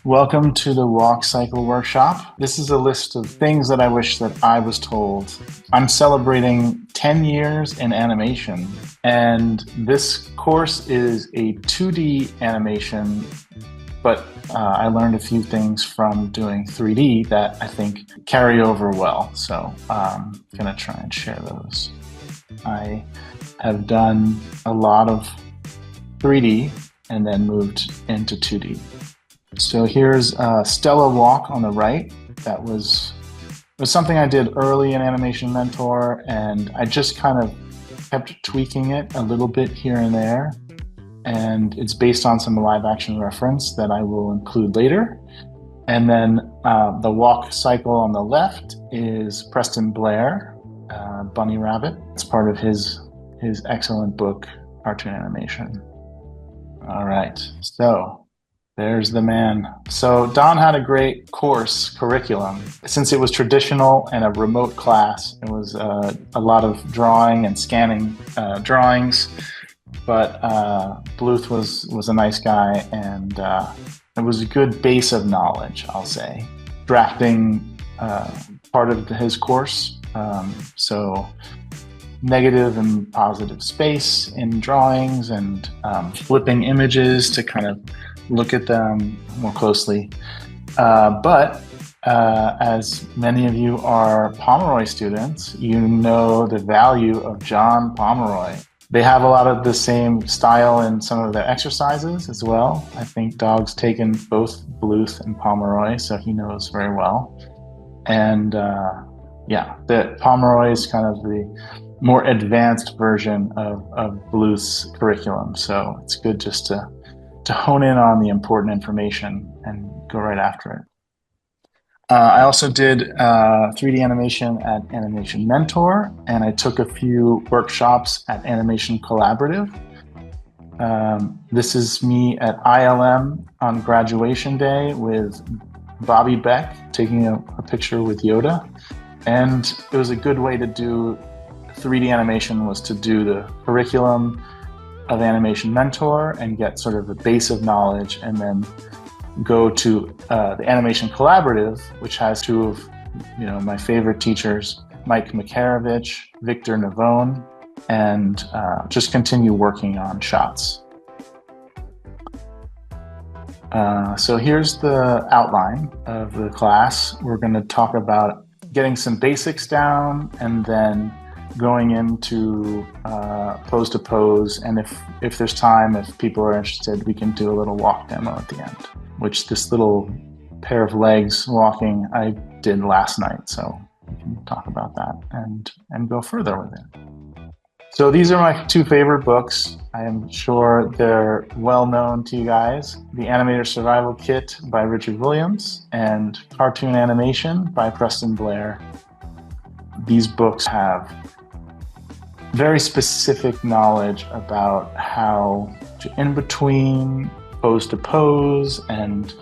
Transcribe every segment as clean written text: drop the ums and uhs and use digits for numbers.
Welcome to the Walk Cycle Workshop. This is a list of things that I wish that I was told. I'm celebrating 10 years in animation, and this course is a 2D animation, but I learned a few things from doing 3D that I think carry over well. So I'm gonna try and share those. I have done a lot of 3D and then moved into 2D. So here's Stella Walk on the right. That was something I did early in Animation Mentor, and I just kind of kept tweaking it a little bit here and there. And it's based on some live action reference that I will include later. And then the walk cycle on the left is Preston Blair, Bunny Rabbit. It's part of his excellent book, Cartoon Animation. All right, so there's the man. So Don had a great course curriculum. Since it was traditional and a remote class, it was a lot of drawing and scanning drawings. But Bluth was a nice guy, and it was a good base of knowledge, I'll say. Drafting part of his course, so negative and positive space in drawings, and flipping images to kind of look at them more closely. But as many of you are Pomeroy students, you know the value of John Pomeroy. They have a lot of the same style in some of their exercises as well. I think Dog's taken both Bluth and Pomeroy, so he knows very well. And yeah, the Pomeroy is kind of the more advanced version of Bluth's curriculum. So it's good just to hone in on the important information and go right after it. I also did 3D animation at Animation Mentor, and I took a few workshops at Animation Collaborative. This is me at ILM on graduation day with Bobby Beck taking a picture with Yoda. And it was a good way to do 3D animation, was to do the curriculum of Animation Mentor and get sort of a base of knowledge, and then go to the Animation Collaborative, which has two of my favorite teachers, Mike Makarovich, Victor Navone, and just continue working on shots. So here's the outline of the class. We're going to talk about getting some basics down, and then going into pose to pose, and if there's time, if people are interested, we can do a little walk demo at the end, which this little pair of legs walking I did last night, so we can talk about that and go further with it. So these are my two favorite books. I am sure they're well known to you guys. The Animator Survival Kit by Richard Williams and Cartoon Animation by Preston Blair. These books have very specific knowledge about how to in between pose to pose, and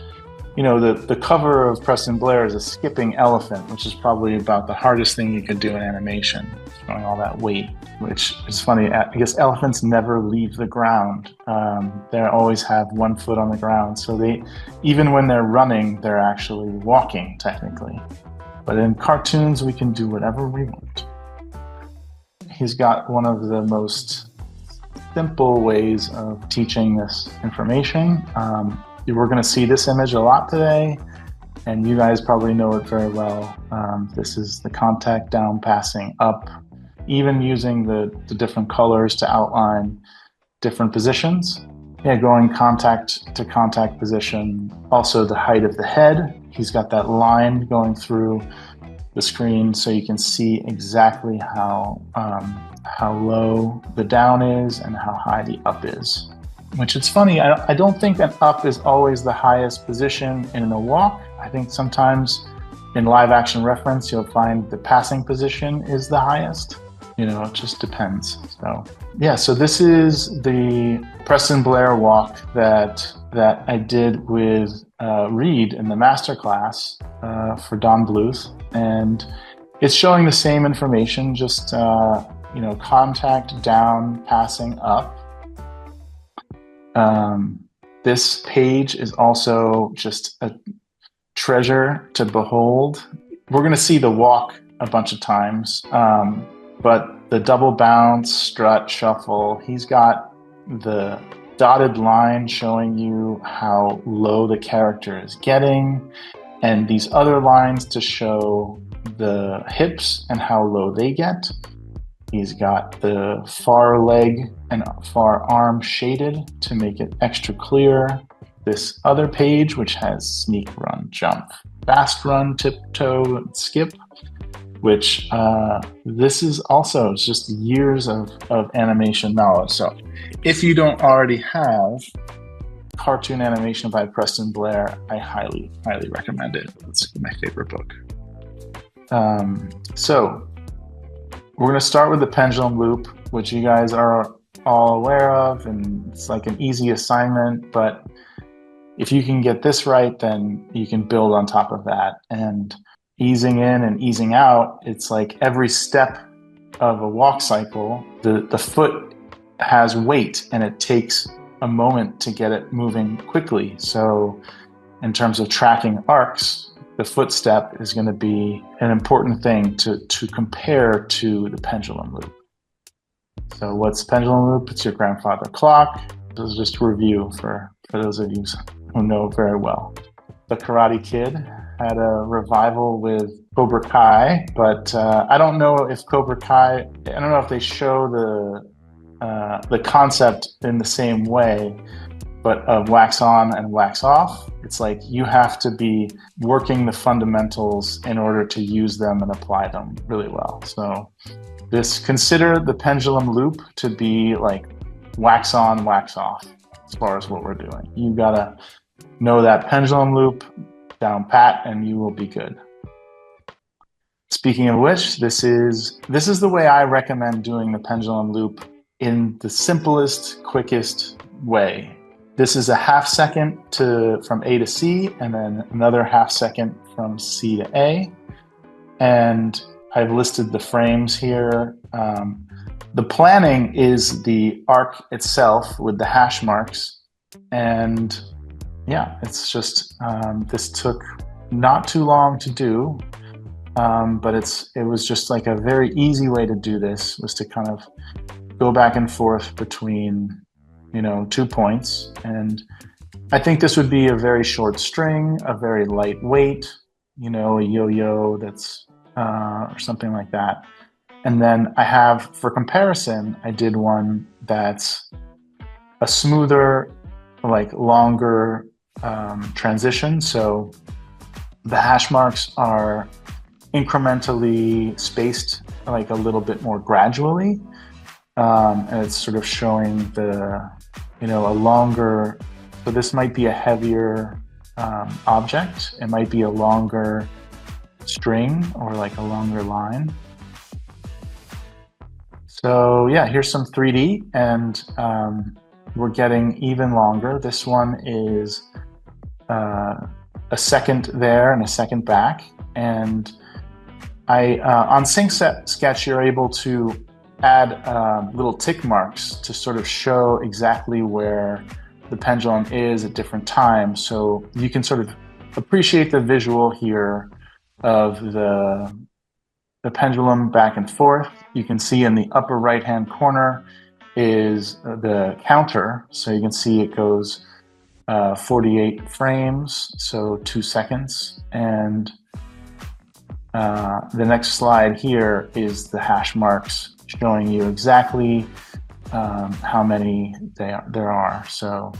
the cover of Preston Blair is a skipping elephant, which is probably about the hardest thing you could do in animation, throwing all that weight, which is funny. I guess elephants never leave the ground. They always have one foot on the ground, so even when they're running, they're actually walking technically. But in cartoons, we can do whatever we want. He's got one of the most simple ways of teaching this information. We're going to see this image a lot today, and you guys probably know it very well. This is the contact down, passing up, even using the different colors to outline different positions. Yeah, going contact to contact position. Also the height of the head. He's got that line going through the screen, so you can see exactly how low the down is and how high the up is. Which is funny, I don't think that up is always the highest position in a walk. I think sometimes in live action reference, you'll find the passing position is the highest. It just depends. So yeah, so this is the Preston Blair walk that I did with Reed in the masterclass for Don Bluth, and it's showing the same information, just contact down, passing up. This page is also just a treasure to behold. We're going to see the walk a bunch of times, but the double bounce, strut, shuffle, he's got the dotted line showing you how low the character is getting, and these other lines to show the hips and how low they get. He's got the far leg and far arm shaded to make it extra clear. This other page, which has sneak, run, jump, fast run, tiptoe, skip, which this is also just years of animation knowledge. So if you don't already have cartoon animation by Preston Blair, I highly, highly recommend it. It's my favorite book. So we're going to start with the Pendulum Loop, which you guys are all aware of, and it's like an easy assignment, but if you can get this right, then you can build on top of that. And easing in and easing out, it's like every step of a walk cycle, the foot has weight and it takes a moment to get it moving quickly. So in terms of tracking arcs, the footstep is going to be an important thing to compare to the pendulum loop. So what's pendulum loop? It's your grandfather clock. This is just a review for those of you who know very well. The Karate Kid had a revival with Cobra Kai, but I don't know if Cobra Kai, I don't know if they show the concept in the same way, but of wax on and wax off. It's like you have to be working the fundamentals in order to use them and apply them really well. So consider the pendulum loop to be like wax on, wax off as far as what we're doing. You gotta know that pendulum loop down pat and you will be good. Speaking of which, this is the way I recommend doing the pendulum loop in the simplest, quickest way. This is a half second from A to C, and then another half second from C to A. And I've listed the frames here. The planning is the arc itself with the hash marks. And yeah, it's just, this took not too long to do, but it was just like a very easy way to do this, was to kind of go back and forth between 2 points. And I think this would be a very short string, a very lightweight, a yo-yo that's, or something like that. And then I have, for comparison, I did one that's a smoother, like longer transition. So the hash marks are incrementally spaced, like a little bit more gradually. And it's sort of showing a longer, so this might be a heavier object. It might be a longer string or like a longer line. So yeah, here's some 3D, and we're getting even longer. This one is a second there and a second back. And on Sync Sketch, you're able to add little tick marks to sort of show exactly where the pendulum is at different times. So you can sort of appreciate the visual here of the pendulum back and forth. You can see in the upper right-hand corner is the counter. So you can see it goes 48 frames, so 2 seconds. And the next slide here is the hash marks, showing you exactly how many there are. So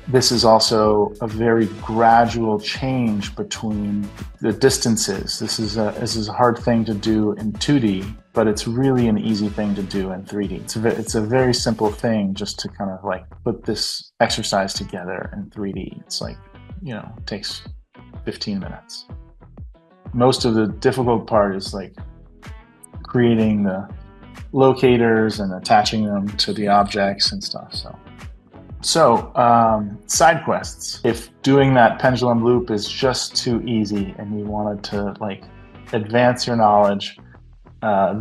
this is also a very gradual change between the distances. This is a hard thing to do in 2D, but it's really an easy thing to do in 3D. It's a very simple thing just to kind of like put this exercise together in 3D. It's like, it takes 15 minutes. Most of the difficult part is like creating the locators and attaching them to the objects and stuff. So side quests. If doing that pendulum loop is just too easy and you wanted to like advance your knowledge,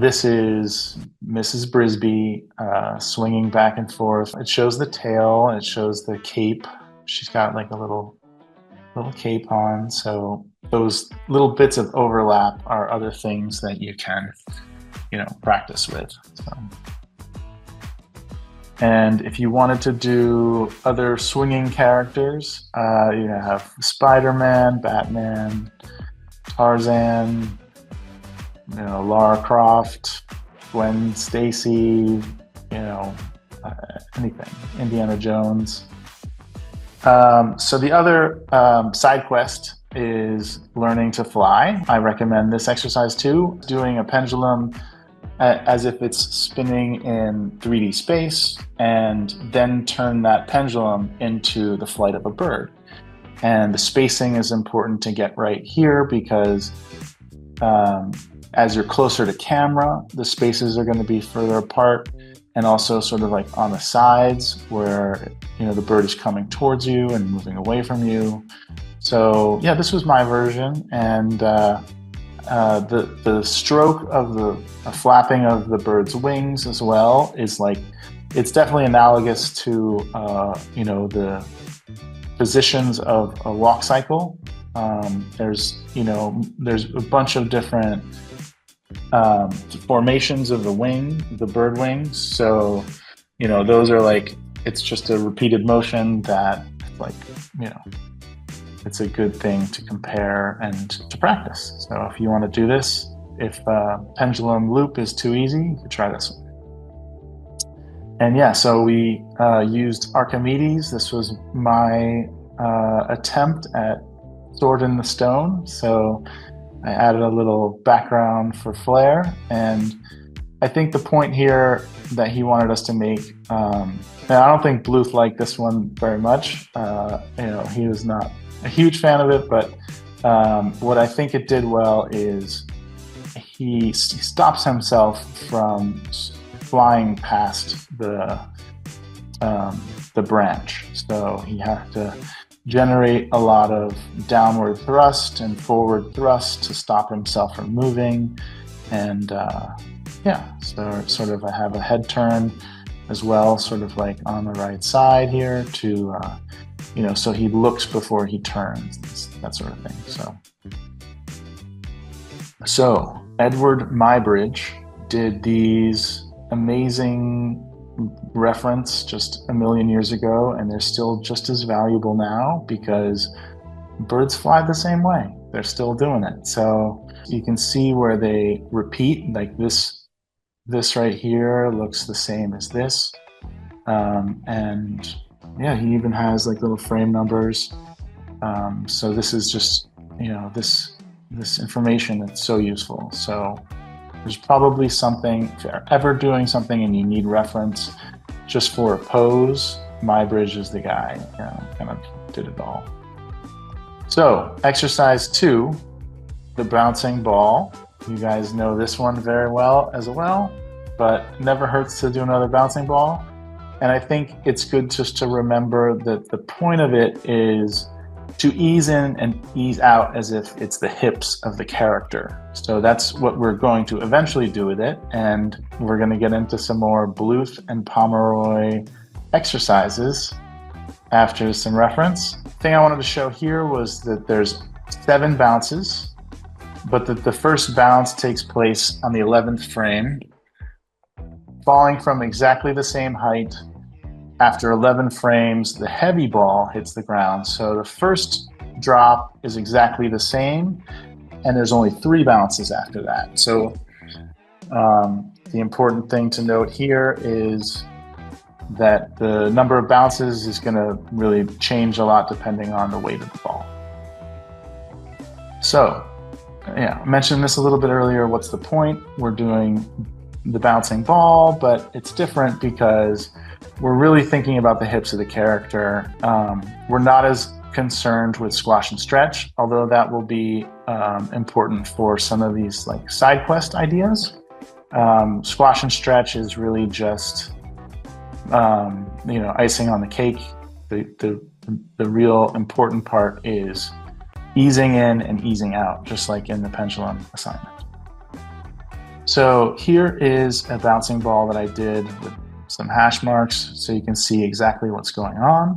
This is Mrs. Brisby swinging back and forth. It shows the tail and it shows the cape. She's got like a little cape on. So those little bits of overlap are other things that you can, practice with. So. And if you wanted to do other swinging characters, you have Spider-Man, Batman, Tarzan, Lara Croft, Gwen Stacy, anything, Indiana Jones. So the other side quest is learning to fly. I recommend this exercise too, doing a pendulum as if it's spinning in 3D space, and then turn that pendulum into the flight of a bird. And the spacing is important to get right here because as you're closer to camera, the spaces are going to be further apart, and also sort of like on the sides where the bird is coming towards you and moving away from you. So yeah, this was my version, and the stroke of the flapping of the bird's wings as well is like, it's definitely analogous to the positions of a walk cycle. There's a bunch of different formations of the bird wings. So those are like, it's just a repeated motion that like it's a good thing to compare and to practice. So if you want to do this, if Pendulum Loop is too easy, you could try this one. And yeah, so we used Archimedes. This was my attempt at Sword in the Stone. So I added a little background for flair. And I think the point here that he wanted us to make, and I don't think Bluth liked this one very much. He was not a huge fan of it, but what I think it did well is he stops himself from flying past the branch. So he had to generate a lot of downward thrust and forward thrust to stop himself from moving. And so sort of I have a head turn as well, sort of like on the right side here to so he looks before he turns, that sort of thing. So Edward Muybridge did these amazing reference just a million years ago, and they're still just as valuable now because birds fly the same way. They're still doing it. So you can see where they repeat, like this right here looks the same as this. And yeah, he even has like little frame numbers. So this is just, this information that's so useful. So there's probably something, if you're ever doing something and you need reference just for a pose, Muybridge is the guy, kind of did it all. So exercise 2, the bouncing ball. You guys know this one very well as well, but never hurts to do another bouncing ball. And I think it's good just to remember that the point of it is to ease in and ease out as if it's the hips of the character. So that's what we're going to eventually do with it. And we're going to get into some more Bluth and Pomeroy exercises after some reference. The thing I wanted to show here was that there's 7 bounces, but that the first bounce takes place on the 11th frame, falling from exactly the same height. After 11 frames, the heavy ball hits the ground. So the first drop is exactly the same, and there's only 3 bounces after that. So the important thing to note here is that the number of bounces is going to really change a lot depending on the weight of the ball. So yeah, I mentioned this a little bit earlier. What's the point? We're doing the bouncing ball, but it's different because we're really thinking about the hips of the character. We're not as concerned with squash and stretch, although that will be important for some of these like side quest ideas. Squash and stretch is really just icing on the cake. The real important part is easing in and easing out, just like in the pendulum assignment. So here is a bouncing ball that I did with some hash marks so you can see exactly what's going on.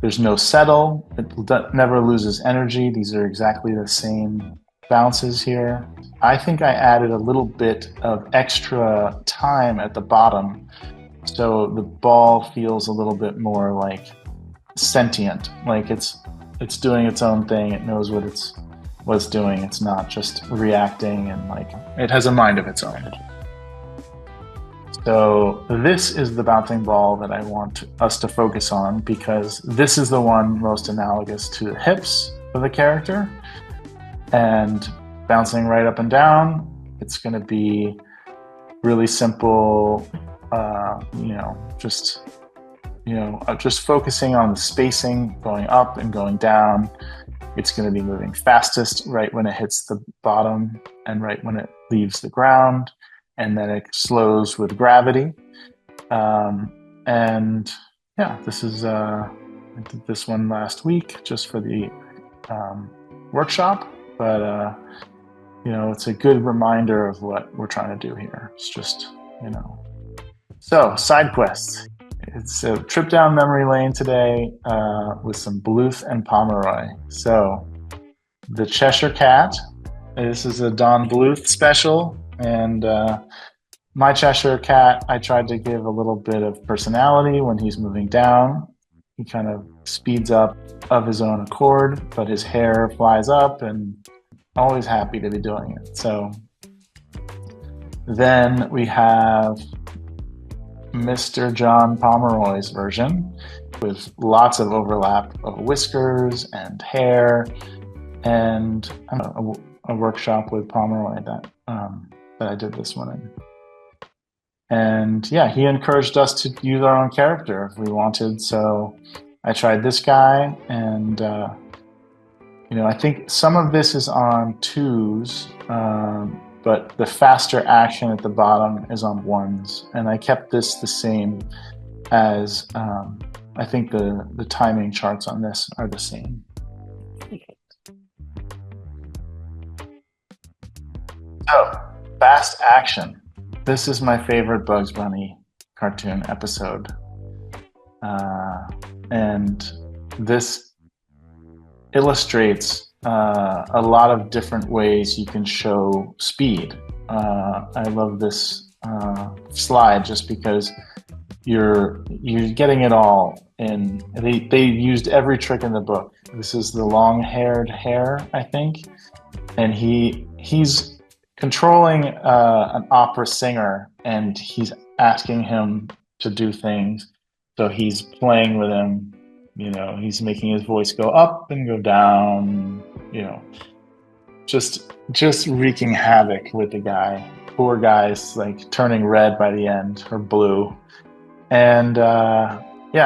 There's no settle, it never loses energy. These are exactly the same bounces here. I think I added a little bit of extra time at the bottom so the ball feels a little bit more like sentient, like it's doing its own thing. It knows what it's doing. It's not just reacting, and like it has a mind of its own. So this is the bouncing ball that I want us to focus on because this is the one most analogous to the hips of the character, and bouncing right up and down. It's going to be really simple, just focusing on the spacing, going up and going down. It's going to be moving fastest right when it hits the bottom and right when it leaves the ground, and then it slows with gravity. And yeah, this is I did this one last week just for the workshop, but it's a good reminder of what we're trying to do here. It's just, So, side quests. It's a trip down memory lane today with some Bluth and Pomeroy. So, the Cheshire Cat. This is a Don Bluth special, and my Cheshire Cat, I tried to give a little bit of personality when he's moving down. He kind of speeds up of his own accord, but his hair flies up, and always happy to be doing it. So then we have Mr. John Pomeroy's version with lots of overlap of whiskers and hair, and a workshop with Pomeroy that I did this one in. And yeah, he encouraged us to use our own character if we wanted. So I tried this guy, and I think some of this is on twos, but the faster action at the bottom is on ones. And I kept this the same as I think the timing charts on this are the same. So, fast action. This is my favorite Bugs Bunny cartoon episode. And this illustrates a lot of different ways you can show speed. I love this slide just because you're getting it all in. They used every trick in the book. This is the long-haired hare, I think, and he's controlling an opera singer, and he's asking him to do things. So he's playing with him. He's making his voice go up and go down. Just wreaking havoc with the guy. Poor guy's like turning red by the end, or blue. And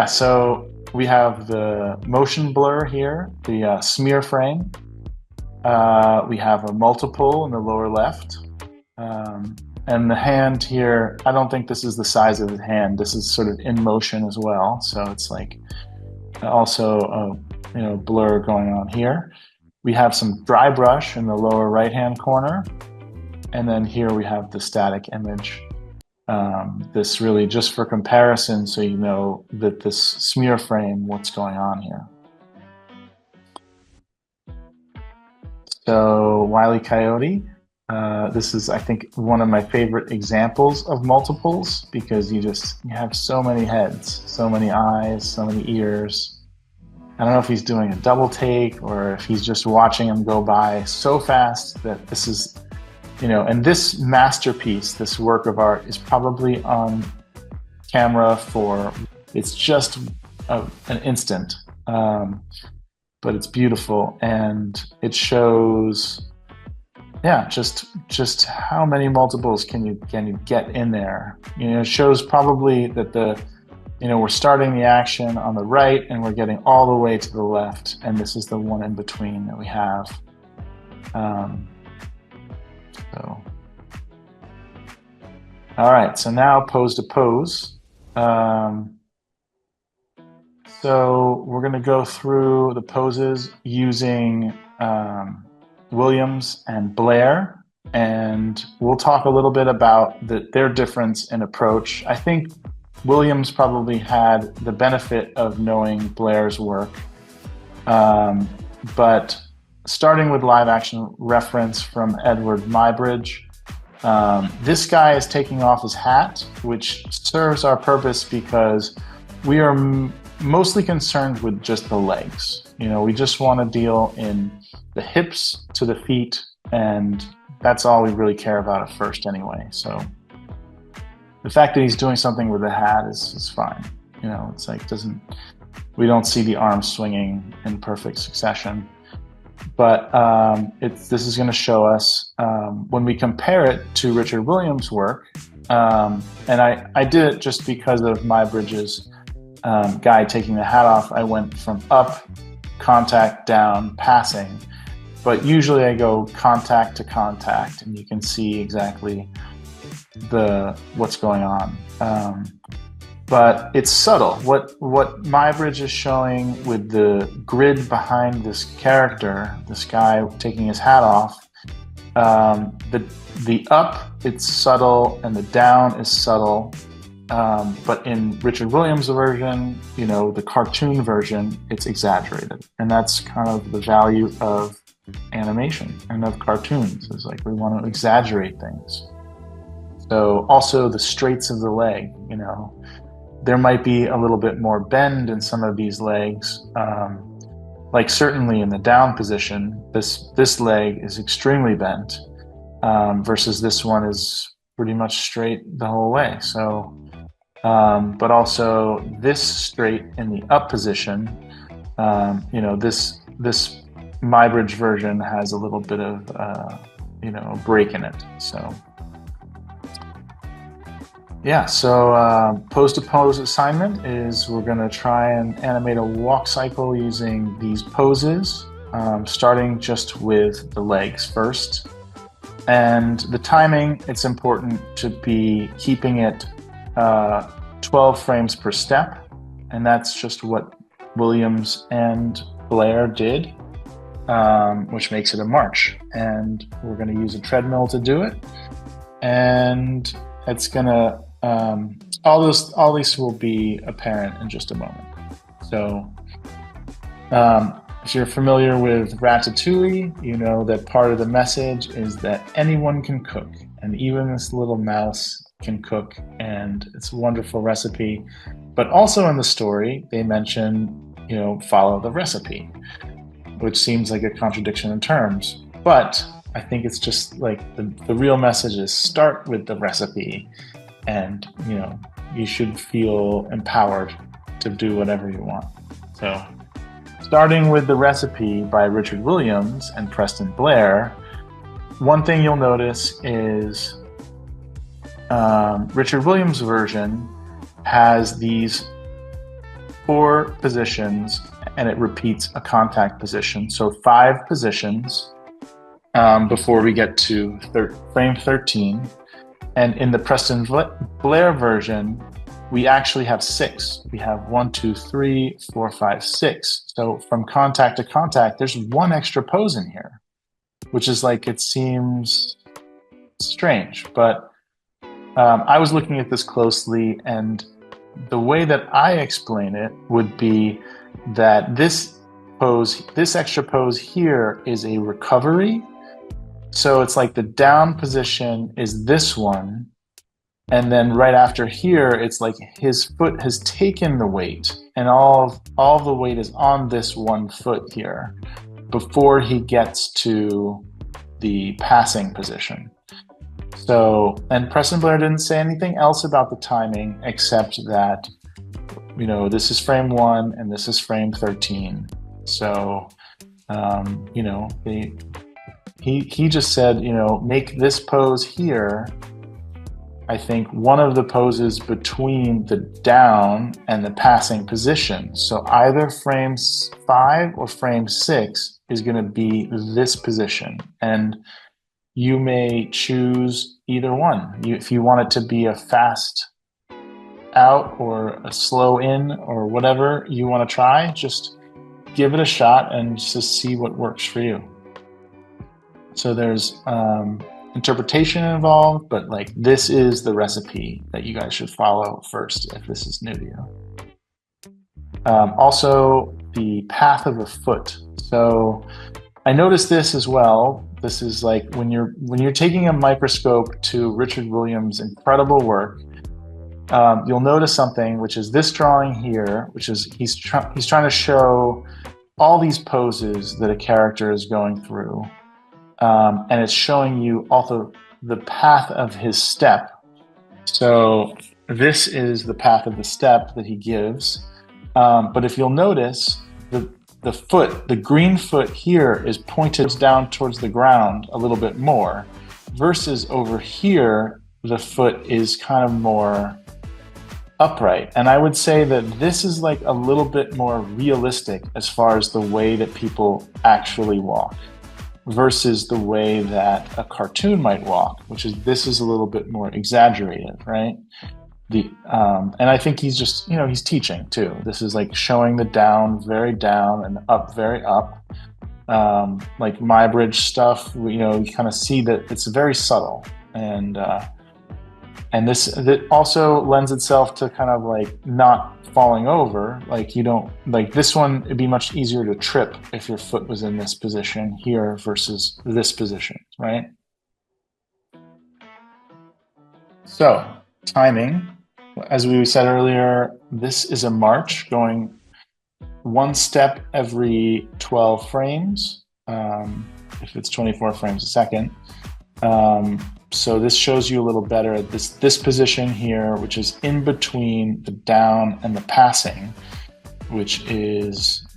so we have the motion blur here, the smear frame. We have a multiple in the lower left. And the hand here, I don't think this is the size of his hand. This is sort of in motion as well. So it's like also a blur going on here. We have some dry brush in the lower right-hand corner. And then here we have the static image. This really just for comparison, so you know that this smear frame, what's going on here. So Wile E. Coyote, this is, I think, one of my favorite examples of multiples because you have so many heads, so many eyes, so many ears. I don't know if he's doing a double take or if he's just watching them go by so fast that this is, and this masterpiece, this work of art is probably on camera it's just an instant. But it's beautiful, and it shows, just how many multiples can you get in there. It shows probably that we're starting the action on the right and we're getting all the way to the left, and this is the one in between that we have. All right, so now pose to pose. So we're going to go through the poses using Williams and Blair. and we'll talk a little bit about their difference in approach. I think Williams probably had the benefit of knowing Blair's work, but starting with live action reference from Edward Muybridge, this guy is taking off his hat, which serves our purpose because we are mostly concerned with just the legs. We just want to deal in the hips to the feet, and that's all we really care about at first anyway. So the fact that he's doing something with the hat is fine. It's like we don't see the arms swinging in perfect succession. But this is going to show us when we compare it to Richard Williams' work, and I did it just because of Muybridge's guy taking the hat off. I went from up, contact, down, passing, but usually I go contact to contact, and you can see exactly what's going on. But it's subtle. What Muybridge is showing with the grid behind this character, this guy taking his hat off, the up, it's subtle, and the down is subtle. But in Richard Williams' version, the cartoon version, it's exaggerated. And that's kind of the value of animation and of cartoons, is like we want to exaggerate things. So also the straights of the leg, there might be a little bit more bend in some of these legs. Like certainly in the down position, this leg is extremely bent, versus this one is pretty much straight the whole way. So, but also this straight in the up position, this Muybridge version has a little bit of, a break in it. So. Yeah, so pose-to-pose assignment is we're going to try and animate a walk cycle using these poses, starting just with the legs first. And the timing, it's important to be keeping it 12 frames per step, and that's just what Williams and Blair did, which makes it a march. And we're going to use a treadmill to do it, and it's going to all these will be apparent in just a moment. So if you're familiar with Ratatouille, you know that part of the message is that anyone can cook, and even this little mouse can cook, and it's a wonderful recipe. But also in the story, they mention, follow the recipe, which seems like a contradiction in terms. But I think it's just like the real message is start with the recipe, and you should feel empowered to do whatever you want. So starting with the recipe by Richard Williams and Preston Blair, one thing you'll notice is Richard Williams' version has these 4 positions, and it repeats a contact position. So 5 positions before we get to frame 13. And in the Preston Blair version, we actually have 6. We have 1, 2, 3, 4, 5, 6. So from contact to contact, there's 1 extra pose in here, which is like, it seems strange. But I was looking at this closely, and the way that I explain it would be that this extra pose here is a recovery. So it's like the down position is this one, and then right after here, it's like his foot has taken the weight, and all the weight is on this one foot here before he gets to the passing position. So, and Preston Blair didn't say anything else about the timing except that, this is frame 1 and this is frame 13. So, he just said, make this pose here, I think, one of the poses between the down and the passing position. So either frame 5 or frame 6 is going to be this position. And you may choose either one. If you want it to be a fast out or a slow in or whatever you want to try, just give it a shot and just see what works for you. So there's interpretation involved, but like this is the recipe that you guys should follow first if this is new to you. Also, the path of a foot. So I noticed this as well. This is like when you're taking a microscope to Richard Williams' incredible work. You'll notice something, which is this drawing here, which is he's trying to show all these poses that a character is going through, and it's showing you also the path of his step. So this is the path of the step that he gives. But if you'll notice, the foot, the green foot here is pointed down towards the ground a little bit more, versus over here, the foot is kind of more upright. And I would say that this is like a little bit more realistic as far as the way that people actually walk versus the way that a cartoon might walk, which is this is a little bit more exaggerated, right? And I think he's just, he's teaching too. This is like showing the down very down and up very up. Like my bridge stuff, you kind of see that it's very subtle, and this that also lends itself to kind of like not falling over. Like you don't like this one. It'd be much easier to trip if your foot was in this position here versus this position, right? So timing, as we said earlier, this is a march going one step every 12 frames, if it's 24 frames a second. So this shows you a little better this position here, which is in between the down and the passing, which is,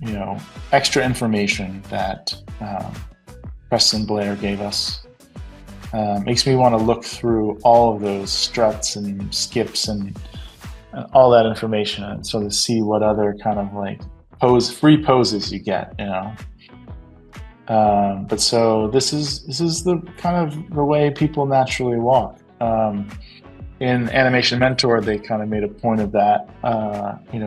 extra information that Preston Blair gave us. Makes me want to look through all of those struts and skips and all that information and sort of see what other kind of like free poses you get, But so this is the kind of the way people naturally walk. In Animation Mentor, they kind of made a point of that,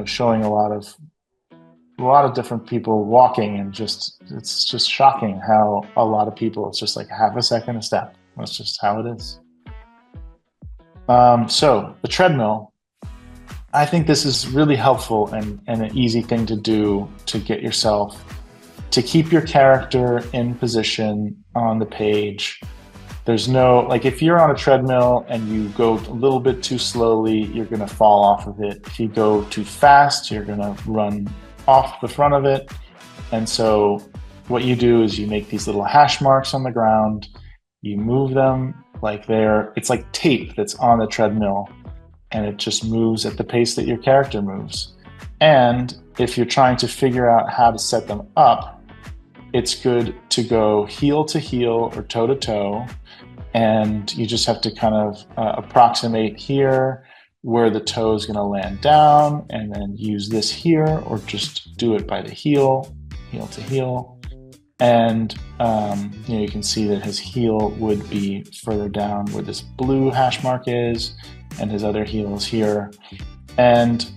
showing a lot of different people walking, and it's just shocking how a lot of people, it's just like half a second a step. That's just how it is. So the treadmill, I think this is really helpful and an easy thing to do to get yourself to keep your character in position on the page. There's no, like if you're on a treadmill and you go a little bit too slowly, you're going to fall off of it. If you go too fast, you're going to run off the front of it. And so what you do is you make these little hash marks on the ground, you move them like it's like tape that's on the treadmill, and it just moves at the pace that your character moves. And if you're trying to figure out how to set them up, it's good to go heel to heel or toe to toe, and you just have to kind of approximate here where the toe is going to land down, and then use this here, or just do it by the heel to heel. And you can see that his heel would be further down where this blue hash mark is, and his other heel is here. And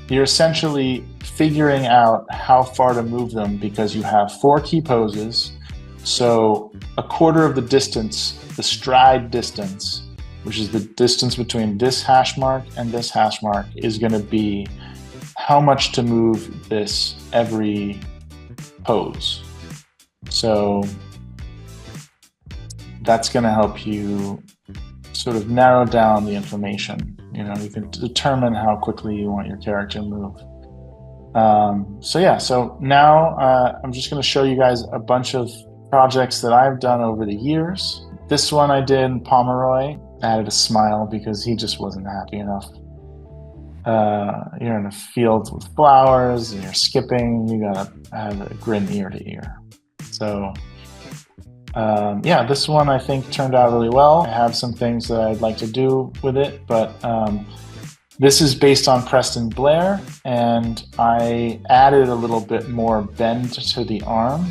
you're essentially figuring out how far to move them because you have 4 key poses. So a quarter of the distance, the stride distance, which is the distance between this hash mark and this hash mark, is going to be how much to move this every pose. So that's going to help you sort of narrow down the information. You can determine how quickly you want your character to move. So now I'm just going to show you guys a bunch of projects that I've done over the years. This one I did in Pomeroy. I added a smile because he just wasn't happy enough. You're in a field with flowers and you're skipping. You gotta have a grin ear to ear. So this one I think turned out really well. I have some things that I'd like to do with it, but this is based on Preston Blair, and I added a little bit more bend to the arm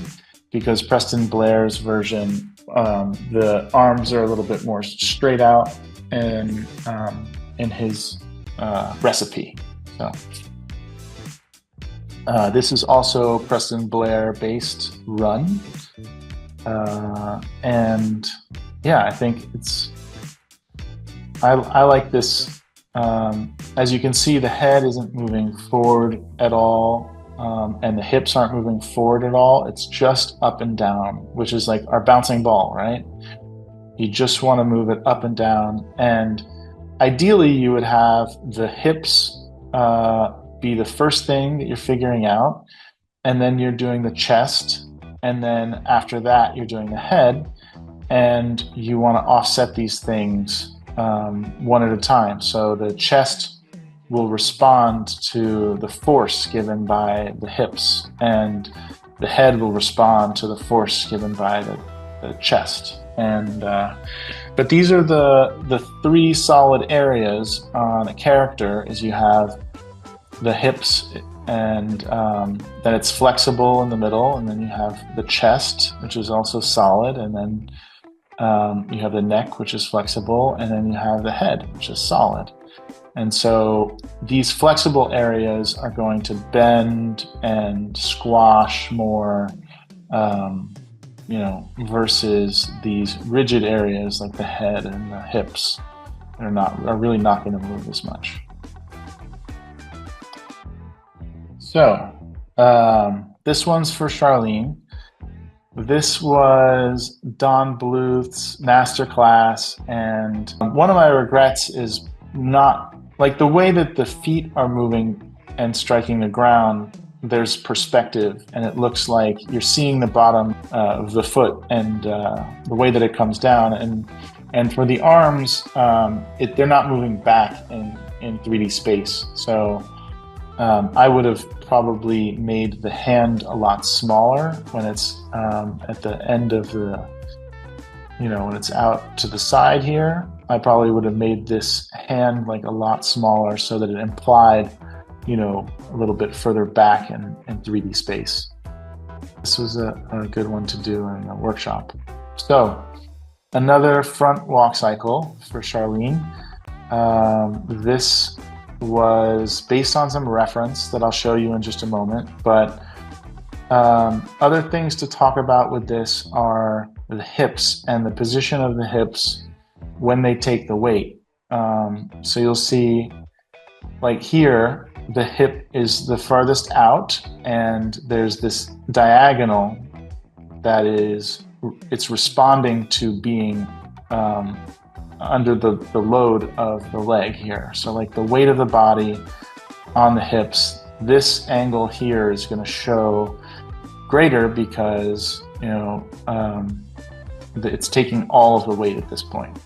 because Preston Blair's version, the arms are a little bit more straight out in his recipe. So this is also Preston Blair based run, and yeah, I think I like this. As you can see, the head isn't moving forward at all, and the hips aren't moving forward at all. It's just up and down, which is like our bouncing ball, right? You just want to move it up and down. And ideally, you would have the hips be the first thing that you're figuring out, and then you're doing the chest, and then after that, you're doing the head, and you want to offset these things one at a time. So the chest will respond to the force given by the hips, and the head will respond to the force given by the chest. And but these are the three solid areas on a character. Is you have the hips, and then it's flexible in the middle, and then you have the chest, which is also solid, and then you have the neck, which is flexible, and then you have the head, which is solid. And so these flexible areas are going to bend and squash more, versus these rigid areas like the head and the hips are really not going to move as much. So this one's for Charlene. This was Don Bluth's masterclass, and one of my regrets is not like the way that the feet are moving and striking the ground. There's perspective, and it looks like you're seeing the bottom of the foot and the way that it comes down. And for the arms, they're not moving back in 3D space. So I would have probably made the hand a lot smaller when it's at the end of the, when it's out to the side here. I probably would have made this hand like a lot smaller so that it implied, a little bit further back in 3D space. This was a good one to do in a workshop. So another front walk cycle for Charlene. This was based on some reference that I'll show you in just a moment, but other things to talk about with this are the hips and the position of the hips when they take the weight. So you'll see, like here, the hip is the farthest out, and there's this diagonal that it's responding to being under the load of the leg here. So like the weight of the body on the hips, this angle here is going to show greater because, it's taking all of the weight at this point.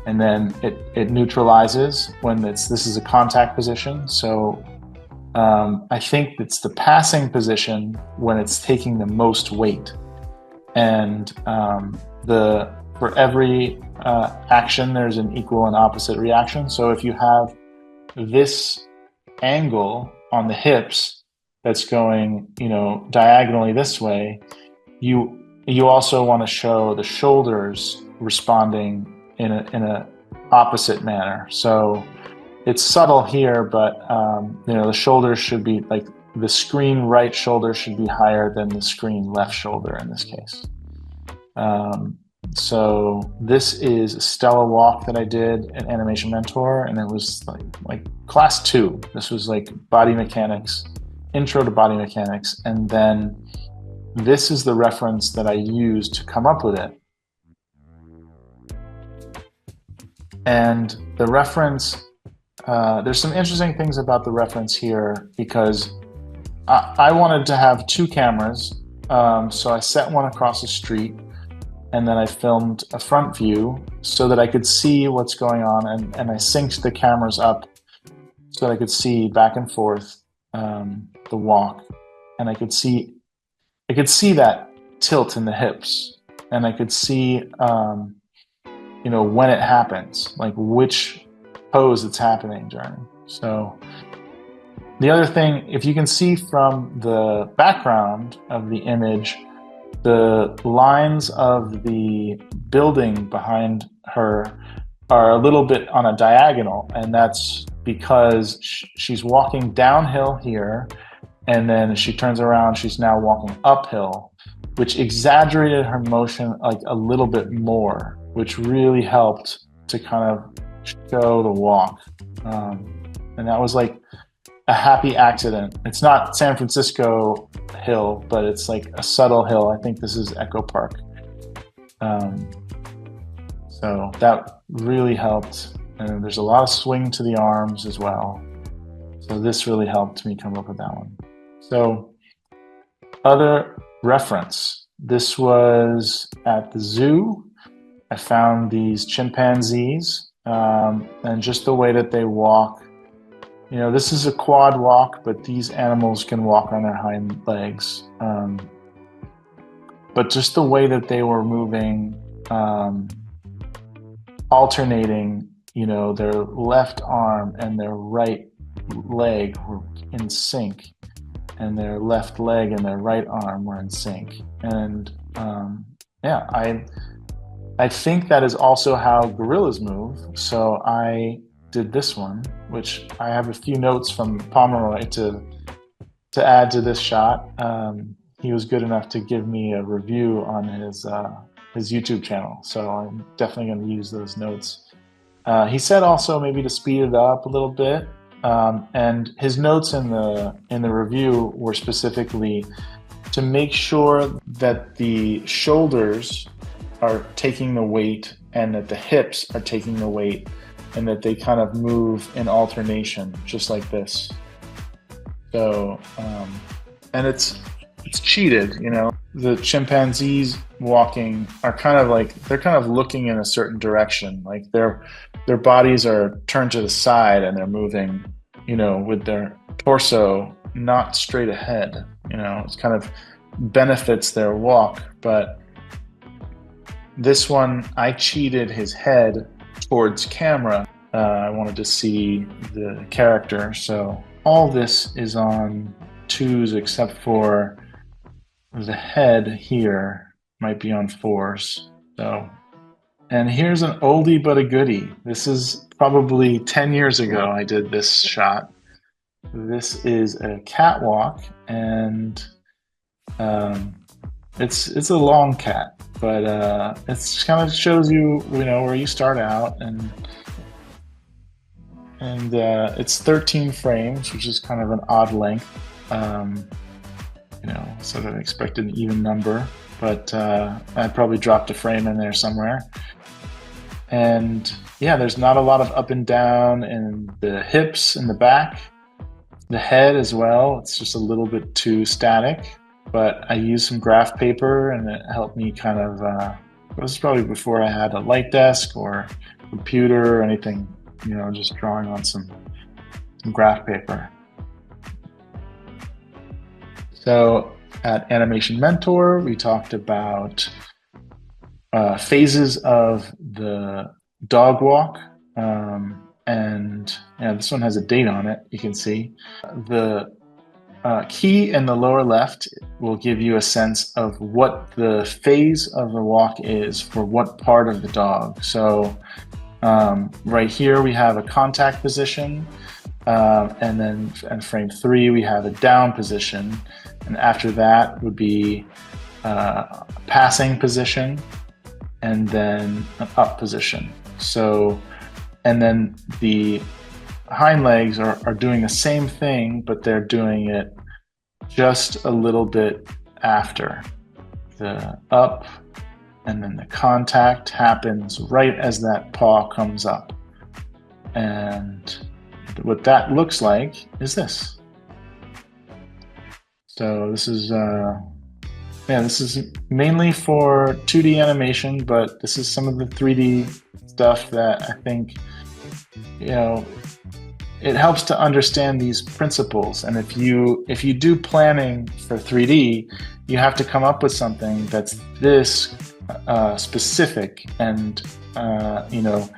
And then it neutralizes when this is a contact position. So I think it's the passing position when it's taking the most weight. And for every action, there's an equal and opposite reaction. So if you have this angle on the hips that's going, diagonally this way, you also want to show the shoulders responding in a opposite manner. So it's subtle here, but the shoulders should be like the screen right shoulder should be higher than the screen left shoulder in this case. So this is a Stella walk that I did at Animation Mentor, and it was like class 2. This was like body mechanics, intro to body mechanics, and then this is the reference that I used to come up with it. And the reference, there's some interesting things about the reference here because I wanted to have 2 cameras, so I set one across the street, and then I filmed a front view so that I could see what's going on, and I synced the cameras up so that I could see back and forth the walk, and I could see that tilt in the hips, and I could see when it happens, like which pose it's happening during. So the other thing, if you can see from the background of the image, the lines of the building behind her are a little bit on a diagonal, and that's because she's walking downhill here, And then as she turns around, she's now walking uphill, which exaggerated her motion like a little bit more, which really helped to kind of show the walk. And that was like a happy accident. It's not San Francisco hill, but it's like a subtle hill. I think this is Echo Park. So that really helped. And there's a lot of swing to the arms as well. So this really helped me come up with that one. So other reference, this was at the zoo. I found these chimpanzees, and just the way that they walk. You know, this is a quad walk, but these animals can walk on their hind legs. But just the way that they were moving, alternating, you know, their left arm and their right leg were in sync, and their left leg and their right arm were in sync. And yeah, I think that is also how gorillas move. So I did this one, which I have a few notes from Pomeroy to add to this shot. He was good enough to give me a review on his YouTube channel, so I'm definitely going to use those notes. He said also maybe to speed it up a little bit, and his notes in the review were specifically to make sure that the shoulders are taking the weight and that the hips are taking the weight, and that they kind of move in alternation, just like this. So, and it's cheated, you know. The chimpanzees walking are kind of like, they're kind of looking in a certain direction, like their bodies are turned to the side and they're moving, you know, with their torso not straight ahead. You know, it's kind of benefits their walk. But this one, I cheated his head towards camera. I wanted to see the character, so all this is on 2s except for the head here might be on 4s. So, and here's an oldie but a goodie. This is probably 10 years ago I did this shot. This is a catwalk, and it's a long cat, but it's kind of shows you, you know, where you start out, and it's 13 frames, which is kind of an odd length. You know, sort of expected an even number, but I probably dropped a frame in there somewhere. And yeah, there's not a lot of up and down in the hips and the back, the head as well. It's just a little bit too static, but I used some graph paper and it helped me kind of, this is probably before I had a light desk or computer or anything, you know, just drawing on some graph paper. So at Animation Mentor, we talked about phases of the dog walk. And yeah, this one has a date on it, you can see. The key in the lower left will give you a sense of what the phase of the walk is for what part of the dog. So right here we have a contact position, and then in frame 3 we have a down position, and after that would be a passing position, and then an up position. So, and then the hind legs are doing the same thing, but they're doing it just a little bit after the up, and then the contact happens right as that paw comes up. And what that looks like is this. So this is this is mainly for 2D animation, but this is some of the 3D stuff that I think, you know, it helps to understand these principles. And if you do planning for 3D, you have to come up with something that's this specific, and you know,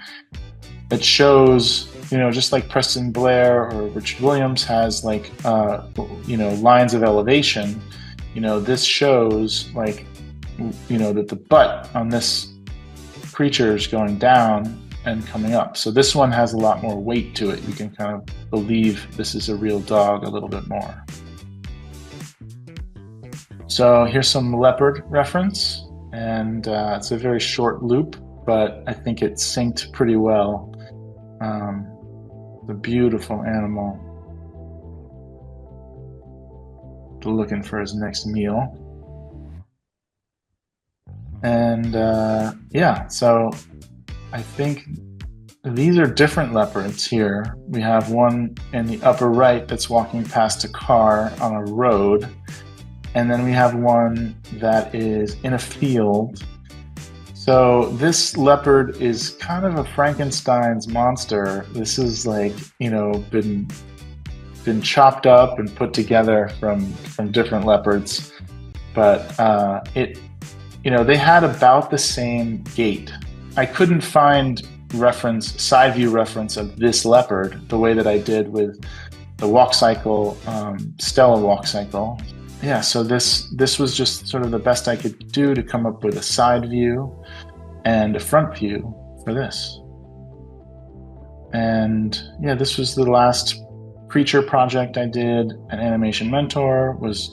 it shows, you know, just like Preston Blair or Richard Williams has like you know, lines of elevation. You know, this shows like, you know, that the butt on this creature is going down and coming up. So this one has a lot more weight to it. You can kind of believe this is a real dog a little bit more. So here's some leopard reference, and it's a very short loop, but I think it synced pretty well. The beautiful animal looking for his next meal. And yeah, so I think these are different leopards here. We have one in the upper right that's walking past a car on a road. And then we have one that is in a field. So this leopard is kind of a Frankenstein's monster. This is like, been chopped up and put together from different leopards. But they had about the same gait. I couldn't find side view reference of this leopard the way that I did with the walk cycle, Stella walk cycle. Yeah, so this was just sort of the best I could do to come up with a side view and a front view for this. And yeah, this was the last creature project I did at Animation Mentor, was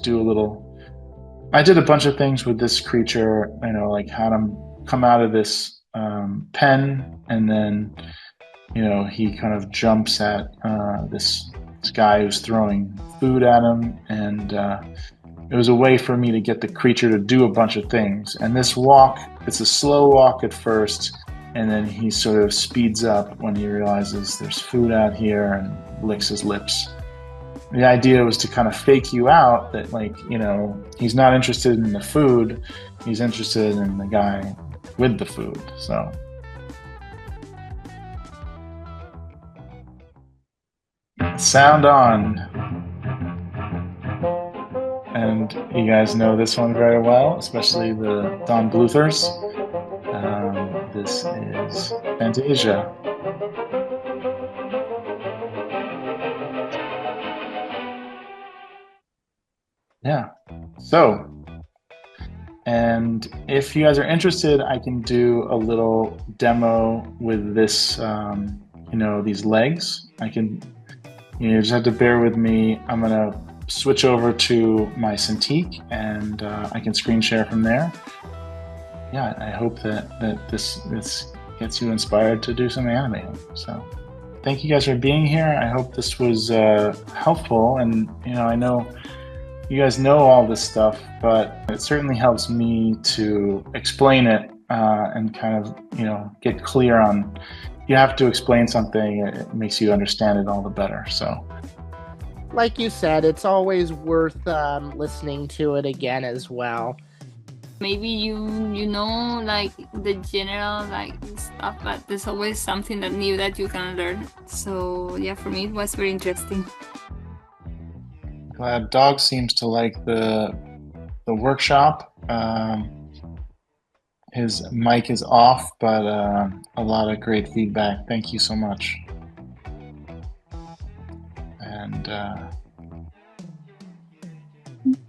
I did a bunch of things with this creature, like had him come out of this pen, and then, he kind of jumps at this guy who's throwing food at him, and it was a way for me to get the creature to do a bunch of things. And this walk, it's a slow walk at first, and then he sort of speeds up when he realizes there's food out here and licks his lips. The idea was to kind of fake you out that, he's not interested in the food, he's interested in the guy with the food. So sound on. And you guys know this one very well, especially the Don Bluthers. This is Fantasia. Yeah. So, and if you guys are interested, I can do a little demo with this, these legs. You just have to bear with me. I'm gonna switch over to my Cintiq, and I can screen share from there. Yeah, I hope that this gets you inspired to do some animating. So thank you guys for being here. I hope this was helpful, and I know you guys know all this stuff, but it certainly helps me to explain it and kind of get clear on. You have to explain something, it makes you understand it all the better. So like you said, it's always worth listening to it again as well. Maybe you know like the general stuff, but there's always something new that you can learn. So yeah, for me it was very interesting. Glad Dog seems to like the workshop. His mic is off, but a lot of great feedback. Thank you so much. And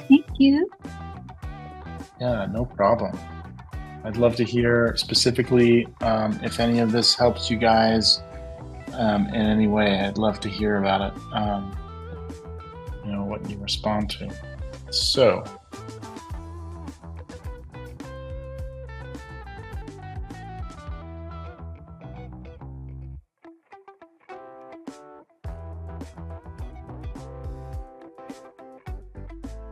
thank you. Yeah, no problem. I'd love to hear specifically if any of this helps you guys in any way. I'd love to hear about it. What you respond to. So